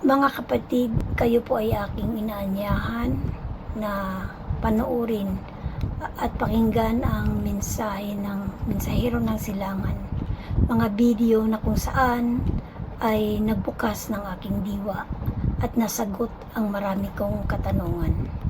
Mga kapatid, kayo po ay aking inaanyahan na panoorin at pakinggan ang mensahe ng mensahero ng silangan. Mga video na kung saan ay nagbukas ng aking diwa at nasagot ang marami kong katanungan.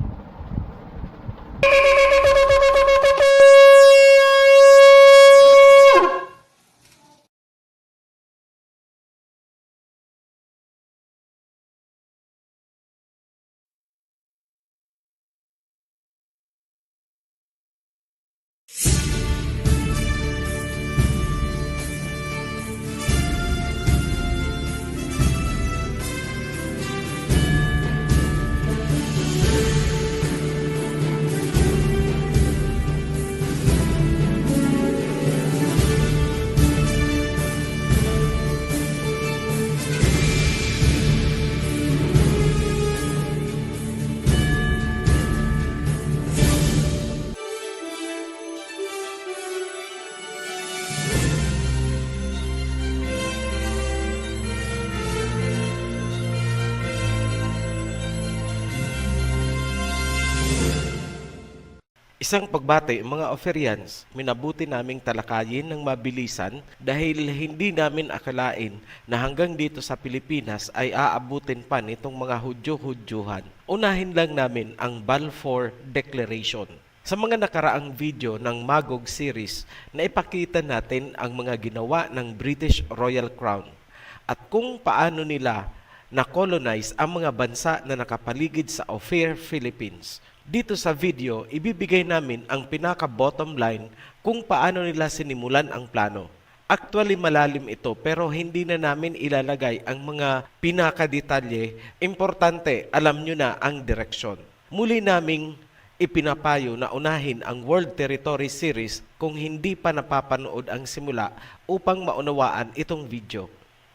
Isang pagbati, mga Oferians, minabuti naming talakayin ng mabilisan dahil hindi namin akalain na hanggang dito sa Pilipinas ay aabutin pa nitong mga Hudyo-Hudyuhan. Unahin lang namin ang Balfour Declaration. Sa mga nakaraang video ng Magog series, naipakita natin ang mga ginawa ng British Royal Crown at kung paano nila na-colonize ang mga bansa na nakapaligid sa Ophir, Philippines. Dito sa video, ibibigay namin ang pinaka-bottom line kung paano nila sinimulan ang plano. Actually, malalim ito pero hindi na namin ilalagay ang mga pinaka-detalye. Importante, alam nyo na ang direksyon. Muli naming ipinapayo na unahin ang World Territory Series kung hindi pa napapanood ang simula upang maunawaan itong video.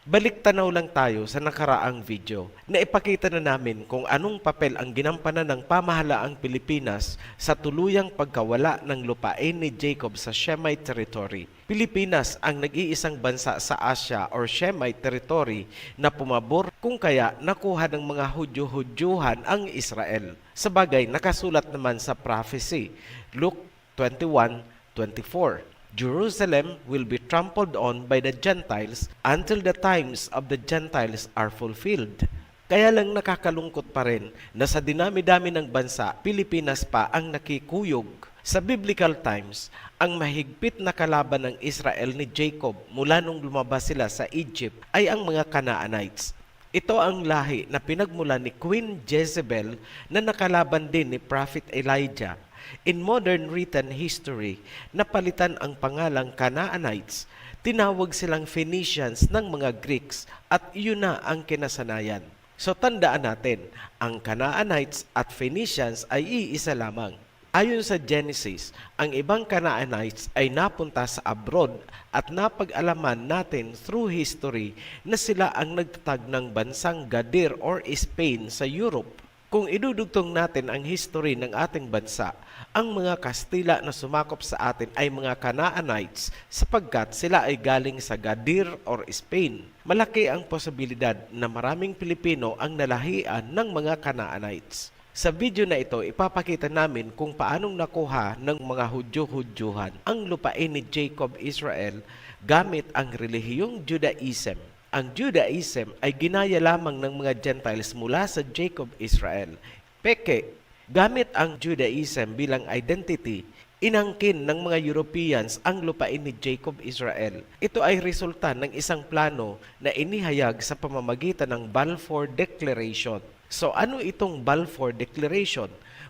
Balik tanaw lang tayo sa nakaraang video na ipakita na namin kung anong papel ang ginampanan ng pamahalaang Pilipinas sa tuluyang pagkawala ng lupain ni Jacob sa Shemite Territory. Pilipinas ang nag-iisang bansa sa Asia or Shemite Territory na pumabor kung kaya nakuha ng mga Hudyo-Hudyuhan ang Israel. Sabagay, nakasulat naman sa prophecy, Luke 21:24. Jerusalem will be trampled on by the Gentiles until the times of the Gentiles are fulfilled. Kaya lang nakakalungkot pa rin na sa dinami-dami ng bansa, Pilipinas pa ang nakikuyog. Sa biblical times, ang mahigpit na kalaban ng Israel ni Jacob mula nung lumabas sila sa Egypt ay ang mga Canaanites. Ito ang lahi na pinagmula ni Queen Jezebel na nakalaban din ni Prophet Elijah. In modern written history, napalitan ang pangalang Canaanites. Tinawag silang Phoenicians ng mga Greeks at iyon na ang kinasanayan. So tandaan natin, ang Canaanites at Phoenicians ay iisa lamang. Ayon sa Genesis, ang ibang Canaanites ay napunta sa abroad at napag-alaman natin through history na sila ang nagtatag ng bansang Gadir or Spain sa Europe. Kung idudugtong natin ang history ng ating bansa, ang mga Kastila na sumakop sa atin ay mga Canaanites sapagkat sila ay galing sa Gadir or Spain. Malaki ang posibilidad na maraming Pilipino ang nalahian ng mga Canaanites. Sa video na ito, ipapakita namin kung paanong nakuha ng mga Hudyo-Hudyuhan ang lupain ni Jacob Israel gamit ang relihiyong Judaism. Ang Judaism ay ginaya lamang ng mga Gentiles mula sa Jacob Israel. Peke, gamit ang Judaism bilang identity, inangkin ng mga Europeans ang lupain ni Jacob Israel. Ito ay resulta ng isang plano na inihayag sa pamamagitan ng Balfour Declaration. So ano itong Balfour Declaration?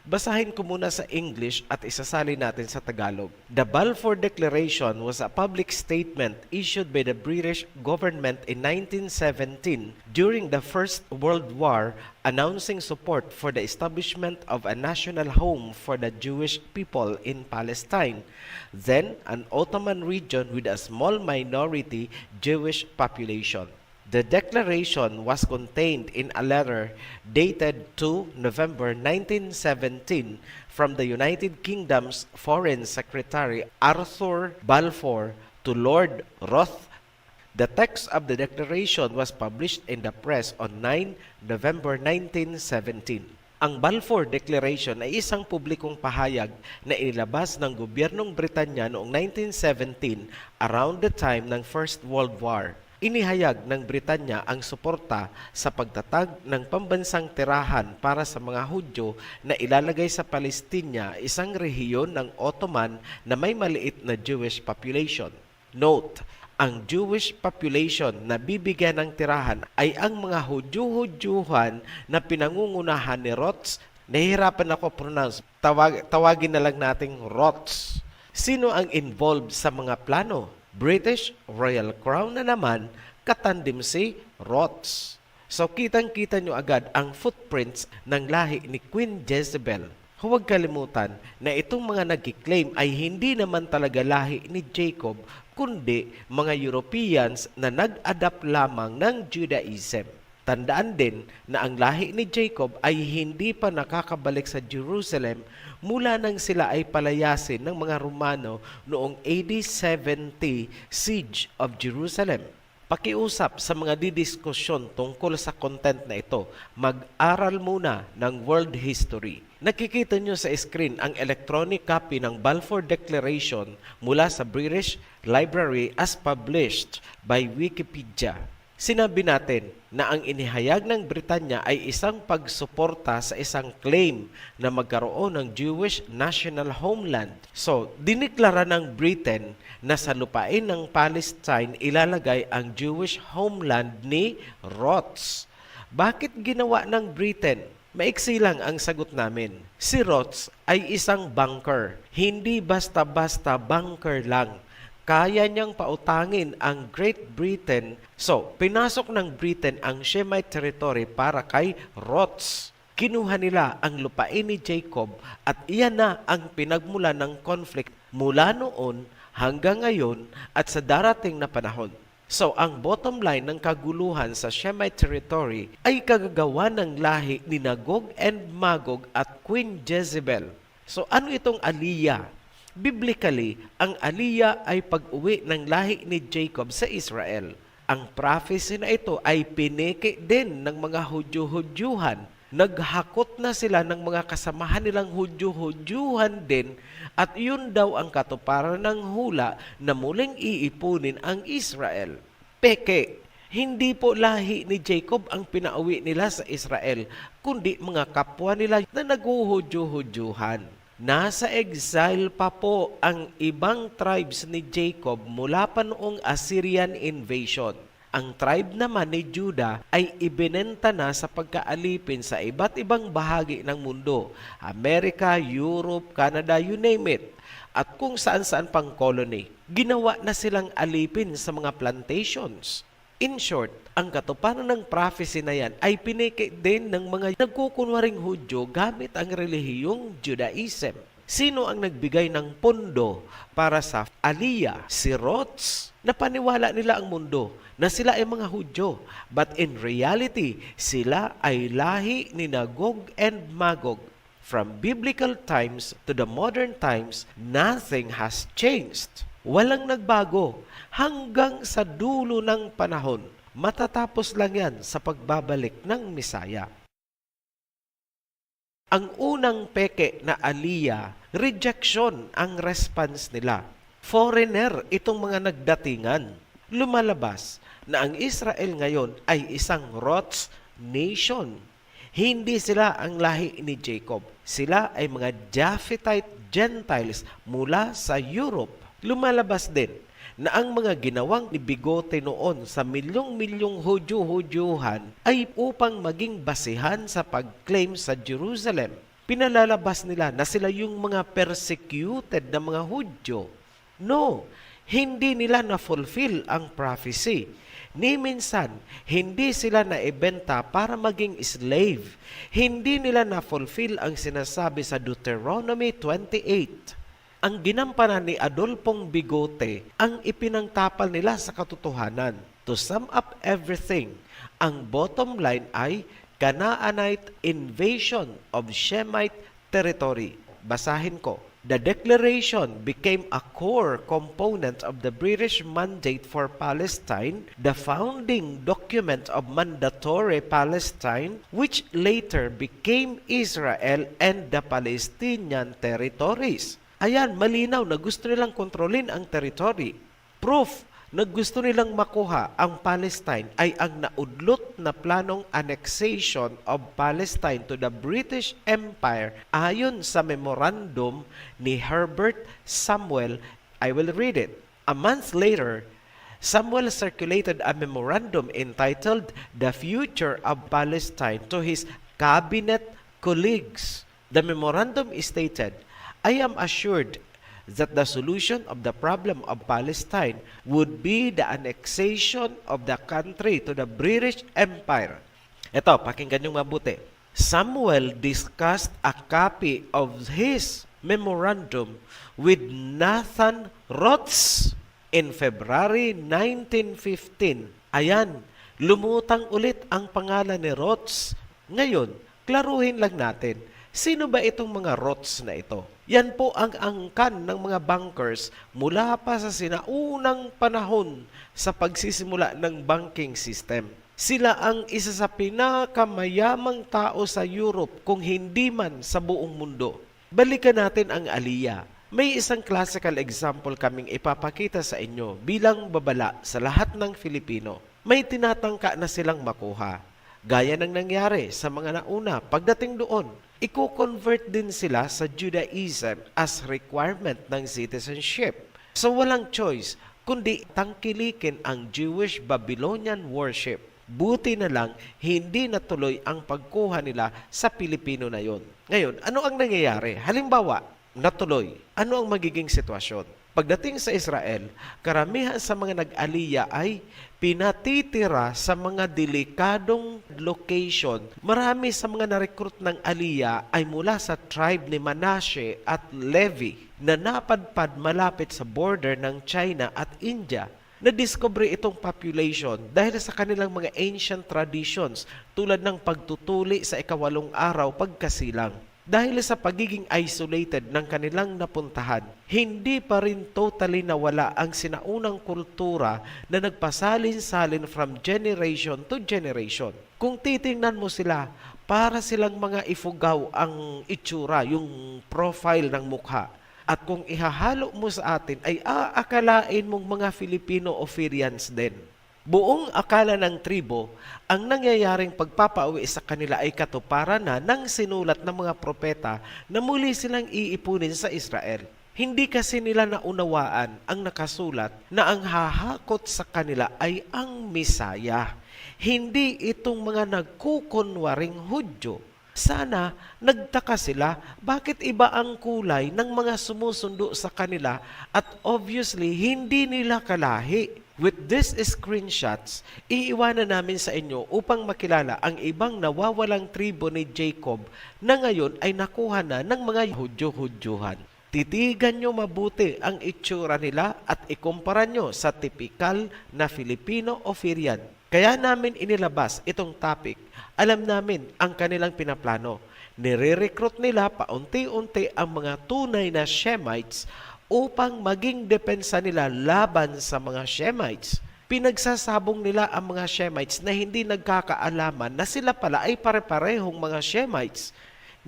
Basahin ko muna sa English at isasalin natin sa Tagalog. The Balfour Declaration was a public statement issued by the British government in 1917 during the First World War announcing support for the establishment of a national home for the Jewish people in Palestine, then an Ottoman region with a small minority Jewish population. The declaration was contained in a letter dated 2 November 1917 from the United Kingdom's Foreign Secretary Arthur Balfour to Lord Roth. The text of the declaration was published in the press on 9 November 1917. Ang Balfour Declaration ay isang publikong pahayag na inilabas ng gobyernong Britanya noong 1917 around the time ng First World War. Inihayag ng Britanya ang suporta sa pagtatag ng pambansang tirahan para sa mga Hudyo na ilalagay sa Palestina, isang rehiyon ng Ottoman na may maliit na Jewish population. Note, ang Jewish population na bibigyan ng tirahan ay ang mga Hudyo-Hudyuhan na pinangungunahan ni Roths. Nahihirapan ako pronounce. Tawagin na lang nating Roths. Sino ang involved sa mga plano? British Royal Crown na naman, katandim si Roths. So kitang-kita nyo agad ang footprints ng lahi ni Queen Jezebel. Huwag kalimutan na itong mga nag-claim ay hindi naman talaga lahi ni Jacob, kundi mga Europeans na nag-adapt lamang ng Judaism. Tandaan din na ang lahi ni Jacob ay hindi pa nakakabalik sa Jerusalem mula nang sila ay palayasin ng mga Romano noong AD 70 Siege of Jerusalem. Pakiusap sa mga didiskusyon tungkol sa content na ito, mag-aral muna ng world history. Nakikita nyo sa screen ang electronic copy ng Balfour Declaration mula sa British Library as published by Wikipedia. Sinabi natin na ang inihayag ng Britanya ay isang pagsuporta sa isang claim na magkaroon ng Jewish national homeland. So, diniklara ng Britain na sa lupain ng Palestine ilalagay ang Jewish homeland ni Roths. Bakit ginawa ng Britain? Maiksi lang ang sagot namin. Si Roths ay isang banker. Hindi basta-basta banker lang. Kaya niyang pautangin ang Great Britain. So, pinasok ng Britain ang Shemite territory para kay Roths. Kinuha nila ang lupain ni Jacob at iyan na ang pinagmula ng conflict mula noon hanggang ngayon at sa darating na panahon. So, ang bottom line ng kaguluhan sa Shemite territory ay kagagawa ng lahi ni Gog and Magog at Queen Jezebel. So, ano itong Aliyah? Biblically, ang Aliyah ay pag-uwi ng lahi ni Jacob sa Israel. Ang prophecy na ito ay piniki din ng mga Hudyo-Hudyuhan. Naghakot na sila ng mga kasamahan nilang Hudyo-Hudyuhan din at yun daw ang katuparan ng hula na muling iipunin ang Israel. Peke, hindi po lahi ni Jacob ang pinauwi nila sa Israel, kundi mga kapwa nila na naghuhudyo-hudyuhan. Nasa exile pa po ang ibang tribes ni Jacob mula pa noong Assyrian invasion. Ang tribe naman ni Judah ay ibinenta na sa pagkaalipin sa iba't ibang bahagi ng mundo. Amerika, Europe, Canada, you name it. At kung saan-saan pang colony. Ginawa na silang alipin sa mga plantations. In short, ang katuparan ng prophecy na yan ay piniki din ng mga nagkukunwaring Hudyo gamit ang relihiyong Judaism. Sino ang nagbigay ng pondo para sa Aliyah? Si Roths. Napaniwala nila ang mundo na sila ay mga Hudyo. But in reality, sila ay lahi ni Gog and Magog. From biblical times to the modern times, nothing has changed. Walang nagbago hanggang sa dulo ng panahon. Matatapos lang yan sa pagbabalik ng Misaya. Ang unang peke na Aliyah, rejection ang response nila. Foreigner itong mga nagdatingan. Lumalabas na ang Israel ngayon ay isang Roths nation. Hindi sila ang lahi ni Jacob. Sila ay mga Japhethite Gentiles mula sa Europe. Lumalabas din na ang mga ginawang ni Bigote noon sa milyong-milyong Hudyo-Hudyuhan ay upang maging basihan sa pag-claim sa Jerusalem. Pinalalabas nila na sila yung mga persecuted na mga Hudyo. No, hindi nila na-fulfill ang prophecy. Ni minsan, hindi sila naibenta para maging slave. Hindi nila na-fulfill ang sinasabi sa Deuteronomy 28. Ang ginampanan ni Adolpong Bigote ang ipinangtapal nila sa katotohanan. To sum up everything, ang bottom line ay Canaanite invasion of Shemite territory. Basahin ko. The declaration became a core component of the British mandate for Palestine, the founding document of mandatory Palestine, which later became Israel and the Palestinian territories. Ayan, malinaw na gusto nilang kontrolin ang territory. Proof na gusto nilang makuha ang Palestine ay ang naudlot na planong annexation of Palestine to the British Empire ayon sa memorandum ni Herbert Samuel. I will read it. A month later, Samuel circulated a memorandum entitled The Future of Palestine to his cabinet colleagues. The memorandum stated, I am assured that the solution of the problem of Palestine would be the annexation of the country to the British Empire. Ito, pakinggan nyo mabuti. Samuel discussed a copy of his memorandum with Nathan Rhodes in February 1915. Ayan, lumutang ulit ang pangalan ni Rhodes. Ngayon, klaruhin lang natin, sino ba itong mga Rhodes na ito? Yan po ang angkan ng mga bankers mula pa sa sinaunang panahon sa pagsisimula ng banking system. Sila ang isa sa pinakamayamang tao sa Europe kung hindi man sa buong mundo. Balikan natin ang Aliyah. May isang classical example kaming ipapakita sa inyo bilang babala sa lahat ng Filipino. May tinatangka na silang makuha. Gaya ng nangyari sa mga nauna pagdating doon. Iko-convert din sila sa Judaism as requirement ng citizenship. So walang choice kundi tangkilikin ang Jewish Babylonian worship. Buti na lang hindi natuloy ang pagkuha nila sa Pilipino na yon. Ngayon, ano ang nangyayari? Halimbawa, natuloy. Ano ang magiging sitwasyon? Pagdating sa Israel, karamihan sa mga nag-aliyah ay pinatitira sa mga delikadong location. Marami sa mga na-recruit ng aliyah ay mula sa tribe ni Manasseh at Levi na napadpad malapit sa border ng China at India. Na-discover itong population dahil sa kanilang mga ancient traditions tulad ng pagtutuli sa ikawalong araw pagkasilang. Dahil sa pagiging isolated ng kanilang napuntahan, hindi pa rin totally nawala ang sinaunang kultura na nagpasalin-salin from generation to generation. Kung titingnan mo sila, para silang mga ifugaw ang itsura, yung profile ng mukha. At kung ihahalo mo sa atin, ay aakalain mong mga Filipino o Syrians din. Buong akala ng tribo, ang nangyayaring pagpapauwi sa kanila ay katuparan na ng sinulat ng mga propeta na muli silang iipunin sa Israel. Hindi kasi nila naunawaan ang nakasulat na ang hahakot sa kanila ay ang Misaya. Hindi itong mga nagkukunwaring Hudyo. Sana nagtaka sila bakit iba ang kulay ng mga sumusundo sa kanila at obviously hindi nila kalahi. With these screenshots, iiwanan namin sa inyo upang makilala ang ibang nawawalang tribo ni Jacob na ngayon ay nakuha na ng mga Hudyo-Hudyuhan. Titigan nyo mabuti ang itsura nila at ikumpara nyo sa tipikal na Filipino o Syrian. Kaya namin inilabas itong topic. Alam namin ang kanilang pinaplano. Nire-recruit nila paunti-unti ang mga tunay na Shemites upang maging depensa nila laban sa mga Shemites. Pinagsasabong nila ang mga Shemites na hindi nagkakaalaman na sila pala ay pare-parehong mga Shemites.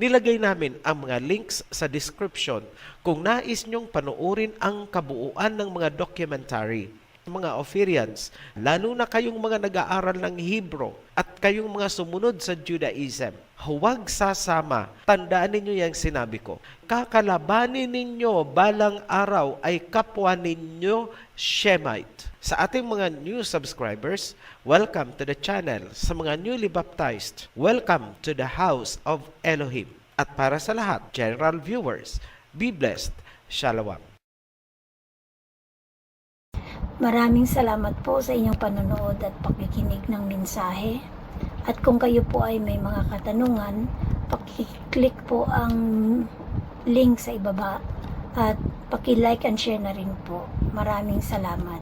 Nilagay namin ang mga links sa description kung nais nyong panoorin ang kabuuan ng mga documentary. Mga Ophirians, lalo na kayong mga nag-aaral ng Hebrew at kayong mga sumunod sa Judaism, huwag sasama. Tandaan ninyo yung sinabi ko. Kakalabanin ninyo balang araw ay kapwa ninyo Shemite. Sa ating mga new subscribers, welcome to the channel. Sa mga newly baptized, welcome to the house of Elohim. At para sa lahat, general viewers, be blessed. Shalom. Maraming salamat po sa inyong panonood at pakikinig ng mensahe. At kung kayo po ay may mga katanungan, paki-click po ang link sa ibaba at paki-like and share na rin po. Maraming salamat.